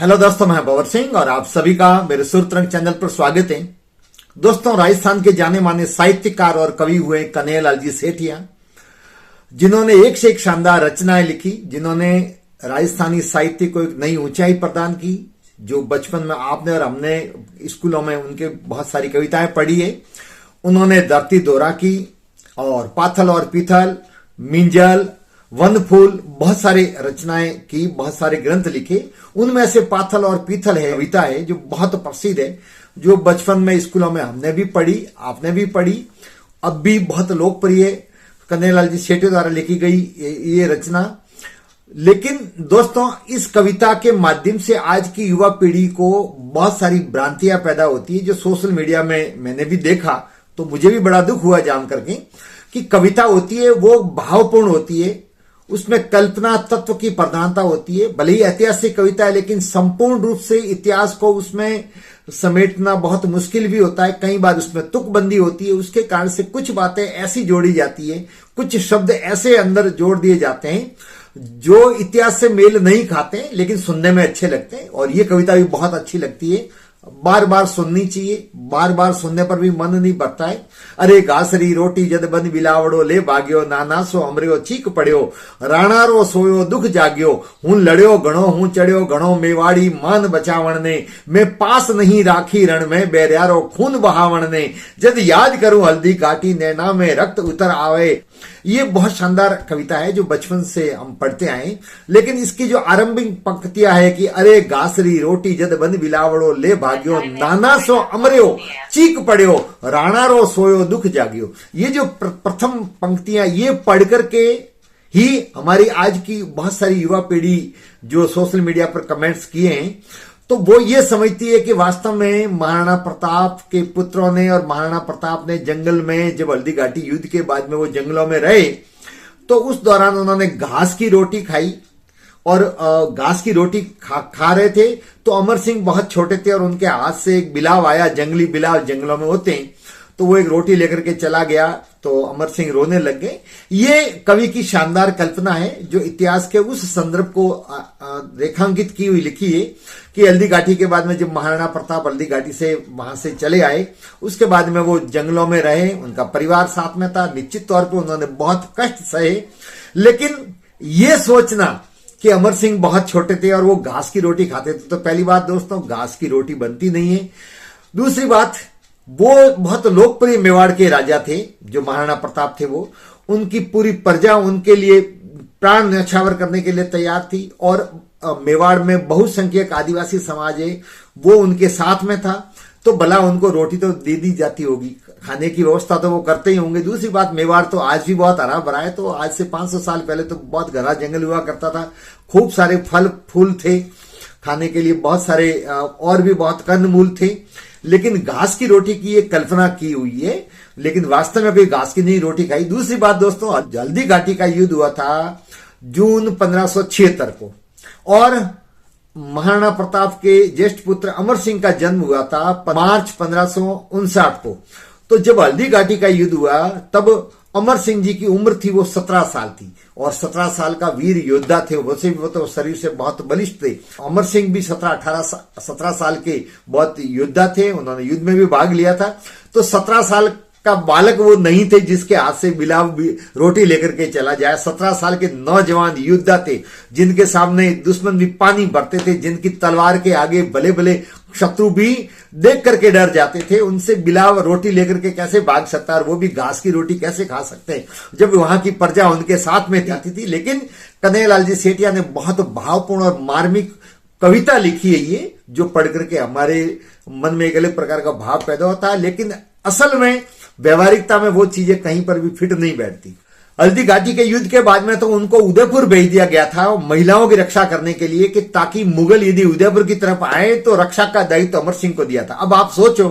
Hello दोस्तों, मैं power Singh और आप सभी का मेरे सुर तरंग चैनल पर स्वागत है। दोस्तों, राजस्थान के जाने माने साहित्यकार और कवि हुए कन्हैयालाल जी सेठिया, जिन्होंने एक से एक शानदार रचनाएं लिखी, जिन्होंने राजस्थानी साहित्य को एक नई ऊंचाई प्रदान की। जो बचपन में आपने और हमने स्कूलों में उनके बहुत सारी कविताएं पढ़ी है। उन्होंने धरती दोहरा की और पाथल और पीथल, मिंजल, वन फूल, बहुत सारे रचनाएं की, बहुत सारे ग्रंथ लिखे। उनमें से पाथल और पीथल है कविता है जो बहुत प्रसिद्ध है, जो बचपन में स्कूलों में हमने भी पढ़ी, आपने भी पढ़ी, अब भी बहुत लोकप्रिय है। कन्हैयालाल जी सेठिया द्वारा लिखी गई ये रचना। लेकिन दोस्तों, इस कविता के माध्यम से आज की युवा पीढ़ी को बहुत सारी भ्रांतियां पैदा होती है, जो सोशल मीडिया में मैंने भी देखा, तो मुझे भी बड़ा दुख हुआ जान करके कि कविता होती है वो भावपूर्ण होती है, उसमें कल्पना तत्व की प्रधानता होती है। भले ही ऐतिहासिक कविता है, लेकिन संपूर्ण रूप से इतिहास को उसमें समेटना बहुत मुश्किल भी होता है। कई बार उसमें तुकबंदी होती है, उसके कारण से कुछ बातें ऐसी जोड़ी जाती है, कुछ शब्द ऐसे अंदर जोड़ दिए जाते हैं जो इतिहास से मेल नहीं खाते, लेकिन सुनने में अच्छे लगते हैं। और ये कविता भी बहुत अच्छी लगती है, बार बार सुननी चाहिए, बार बार सुनने पर भी मन नहीं भरता है। अरे घासरी रोटी जद बन बिलावड़ो, ले भाग्यो नाना सो अमरियो, चीक पड़ियो राणा रो सोयो, दुख जाग्यो, हूं लड़ियो घणो, हूं चढ़ियो घणो, मेवाड़ी मान बचावण ने, मैं पास नहीं राखी रण में, बैरियारो खून बहावण ने, जद याद करूं हल्दी काटी, नैना में रक्त उतर आवे। ये बहुत शानदार कविता है जो बचपन से हम पढ़ते आए। लेकिन इसकी जो आरंभिक पंक्तियां है कि अरे घासरी रोटी जद बन बिलावड़ो, ले भाग्यो नाना सो अमरियो, चीक पड़ियो राणा रो सोयो, दुख जागियो। ये जो प्रथम पंक्तियां, ये पढ़ करके ही हमारी आज की बहुत सारी युवा पीढ़ी जो सोशल मीडिया पर कमेंट्स किए हैं, तो वो ये समझती है कि वास्तव में महाराणा प्रताप के पुत्रों ने और महाराणा प्रताप ने जंगल में, जब हल्दी घाटी युद्ध के बाद में वो जंगलों में रहे, तो उस दौरान उन्होंने घास की रोटी खाई और घास की रोटी खा रहे थे। तो अमर सिंह बहुत छोटे थे और उनके हाथ से एक बिलाव आया, जंगली बिलाव जंगलों में होते हैं, तो वो एक रोटी लेकर के चला गया, तो अमर सिंह रोने लग गए। ये कवि की शानदार कल्पना है जो इतिहास के उस संदर्भ को रेखांकित की हुई लिखी है कि हल्दी घाटी के बाद में जब महाराणा प्रताप हल्दी घाटी से वहां से चले आए, उसके बाद में वो जंगलों में रहे, उनका परिवार साथ में था। निश्चित तौर पर उन्होंने बहुत कष्ट सहे, लेकिन ये सोचना कि अमर सिंह बहुत छोटे थे और वो घास की रोटी खाते थे, तो पहली बात दोस्तों, घास की रोटी बनती नहीं है। दूसरी बात, वो बहुत लोकप्रिय मेवाड़ के राजा थे जो महाराणा प्रताप थे। वो उनकी पूरी प्रजा उनके लिए प्राण न्यौछावर करने के लिए तैयार थी, और मेवाड़ में बहुसंख्यक आदिवासी समाज है, वो उनके साथ में था, तो भला उनको रोटी तो दे दी जाती होगी, खाने की व्यवस्था तो वो करते ही होंगे। दूसरी बात, मेवाड़ तो आज भी बहुत हरा भरा है, तो आज से 500 साल पहले तो बहुत घना जंगल हुआ करता था, खूब सारे फल फूल थे खाने के लिए, बहुत सारे और भी बहुत कंदमूल थे। लेकिन घास की रोटी की ये कल्पना की हुई है, लेकिन वास्तव में कोई घास की नहीं रोटी खाई। दूसरी बात दोस्तों, हल्दी घाटी का युद्ध हुआ था जून 1576 को, और महाराणा प्रताप के ज्येष्ठ पुत्र अमर सिंह का जन्म हुआ था मार्च 1559 को। तो जब हल्दी घाटी का युद्ध हुआ, तब अमर सिंह जी की उम्र थी वो 17 साल थी, और 17 साल का वीर योद्धा थे। वैसे भी वो तो शरीर से बहुत बलिष्ठ थे। अमर सिंह भी 17 साल के बहुत योद्धा थे, उन्होंने युद्ध में भी भाग लिया था। तो 17 साल का बालक वो नहीं थे जिसके हाथ से बिलाव रोटी लेकर के चला जाए। 17 साल के नौजवान योद्धा थे, जिनके सामने दुश्मन भी पानी भरते थे, जिनकी तलवार के आगे भले भले शत्रु भी देख करके डर जाते थे। उनसे बिलाव रोटी लेकर के कैसे भाग सकता है, और वो भी घास की रोटी कैसे खा सकते हैं, जब वहां की प्रजा उनके साथ में जाती थी। लेकिन कन्हैयालाल जी सेठिया ने बहुत भावपूर्ण और मार्मिक कविता लिखी है ये, जो पढ़ करके हमारे मन में एक अलग प्रकार का भाव पैदा होता है। लेकिन असल में व्यवहारिकता में वो चीजें कहीं पर भी फिट नहीं बैठती। हल्दी घाटी के युद्ध के बाद में तो उनको उदयपुर भेज दिया गया था महिलाओं की रक्षा करने के लिए, कि ताकि मुगल यदि उदयपुर की तरफ आए तो रक्षा का दायित्व अमर सिंह को दिया था। अब आप सोचो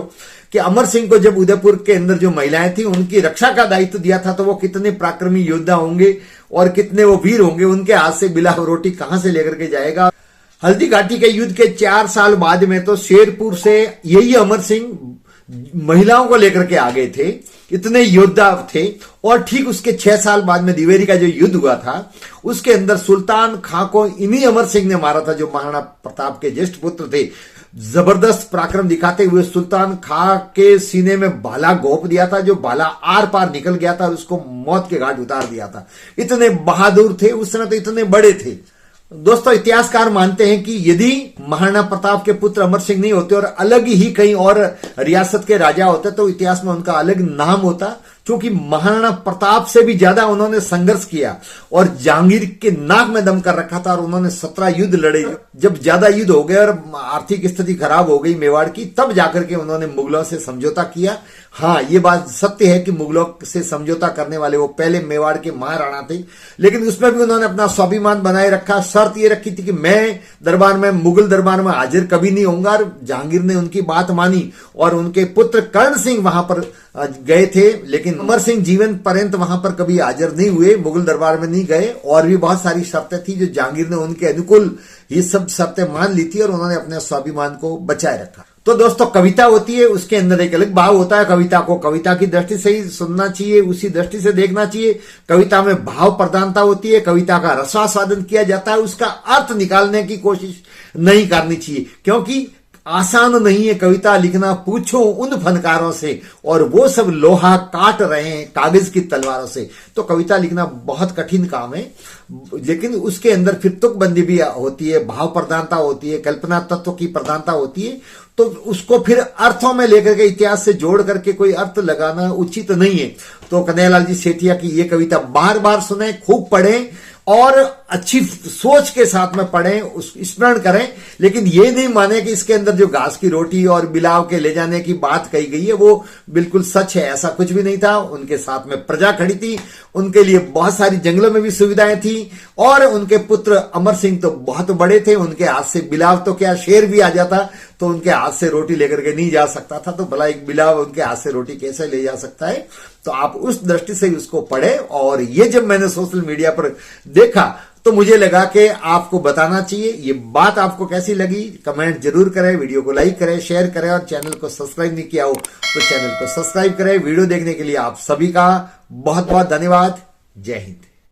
कि अमर सिंह को जब उदयपुर के अंदर जो महिलाएं थी उनकी रक्षा का दायित्व दिया था, तो वो कितने पराक्रमी योद्धा होंगे और कितने वो वीर होंगे। उनके हाथ से बिलाव रोटी कहां से लेकर के जाएगा। हल्दी घाटी के युद्ध के 4 साल बाद में तो शेरपुर से यही अमर सिंह महिलाओं को लेकर के आ गए थे, इतने योद्धा थे। और ठीक उसके 6 साल बाद में दिवेरी का जो युद्ध हुआ था उसके अंदर सुल्तान खां को इन्हीं अमर सिंह ने मारा था, जो महाराणा प्रताप के ज्येष्ठ पुत्र थे। जबरदस्त पराक्रम दिखाते हुए सुल्तान खां के सीने में भाला घोंप दिया था, जो भाला आर पार निकल गया था और उसको मौत के घाट उतार दिया था। इतने बहादुर थे उस समय, तो इतने बड़े थे। दोस्तों, इतिहासकार मानते हैं कि यदि महाराणा प्रताप के पुत्र अमर सिंह नहीं होते और अलग ही कहीं और रियासत के राजा होते तो इतिहास में उनका अलग नाम होता, क्योंकि महाराणा प्रताप से भी ज्यादा उन्होंने संघर्ष किया और जहांगीर के नाक में दम कर रखा था और उन्होंने 17 युद्ध लड़े। जब ज्यादा युद्ध हो गए और आर्थिक स्थिति खराब हो गई मेवाड़ की, तब जाकर के उन्होंने मुगलों से समझौता किया। हाँ, ये बात सत्य है कि मुगलों से समझौता करने वाले वो पहले मेवाड़ के महाराणा थे, लेकिन उसमें भी उन्होंने अपना स्वाभिमान बनाए रखा। शर्त ये रखी थी कि मैं दरबार में, मुगल दरबार में हाजिर कभी नहीं होऊंगा। जहांगीर ने उनकी बात मानी और उनके पुत्र कर्ण सिंह वहां पर गए थे, लेकिन अमर सिंह जीवन पर्यंत वहां पर कभी हाजिर नहीं हुए, मुगल दरबार में नहीं गए। और भी बहुत सारी शर्तें थी जो जहांगीर ने उनके अनुकूल ये सब शर्तें मान ली थी और उन्होंने अपने स्वाभिमान को बचाए रखा। तो दोस्तों, कविता होती है, उसके अंदर एक अलग भाव होता है। कविता को कविता की दृष्टि से ही सुनना चाहिए, उसी दृष्टि से देखना चाहिए। कविता में भाव प्रधानता होती है, कविता का रसास्वादन किया जाता है, उसका अर्थ निकालने की कोशिश नहीं करनी चाहिए, क्योंकि आसान नहीं है कविता लिखना। पूछो उन फनकारों से, और वो सब लोहा काट रहे हैं कागज की तलवारों से। तो कविता लिखना बहुत कठिन काम है, लेकिन उसके अंदर फिर तुकबंदी भी होती है, भाव प्रधानता होती है, कल्पना तत्व की प्रधानता होती है। तो उसको फिर अर्थों में लेकर के, इतिहास से जोड़ करके कोई अर्थ लगाना उचित नहीं है। तो कन्हैयालाल जी सेठिया की ये कविता बार बार सुने, खूब पढ़ें और अच्छी सोच के साथ में पढ़ें, उस स्मरण करें, लेकिन ये नहीं माने कि इसके अंदर जो घास की रोटी और बिलाव के ले जाने की बात कही गई है वो बिल्कुल सच है। ऐसा कुछ भी नहीं था। उनके साथ में प्रजा खड़ी थी, उनके लिए बहुत सारी जंगलों में भी सुविधाएं थी, और उनके पुत्र अमर सिंह तो बहुत बड़े थे, उनके हाथ से बिलाव तो क्या, शेर भी आ जाता तो उनके हाथ से रोटी लेकर के नहीं जा सकता था। तो भला एक बिलाव उनके हाथ से रोटी कैसे ले जा सकता है? तो आप उस दृष्टि से उसको पढ़े। और ये जब मैंने सोशल मीडिया पर देखा तो मुझे लगा कि आपको बताना चाहिए। ये बात आपको कैसी लगी कमेंट जरूर करें, वीडियो को लाइक करें, शेयर करें, और चैनल को सब्सक्राइब नहीं किया हो तो चैनल को सब्सक्राइब करें। वीडियो देखने के लिए आप सभी का बहुत बहुत धन्यवाद। जय हिंद।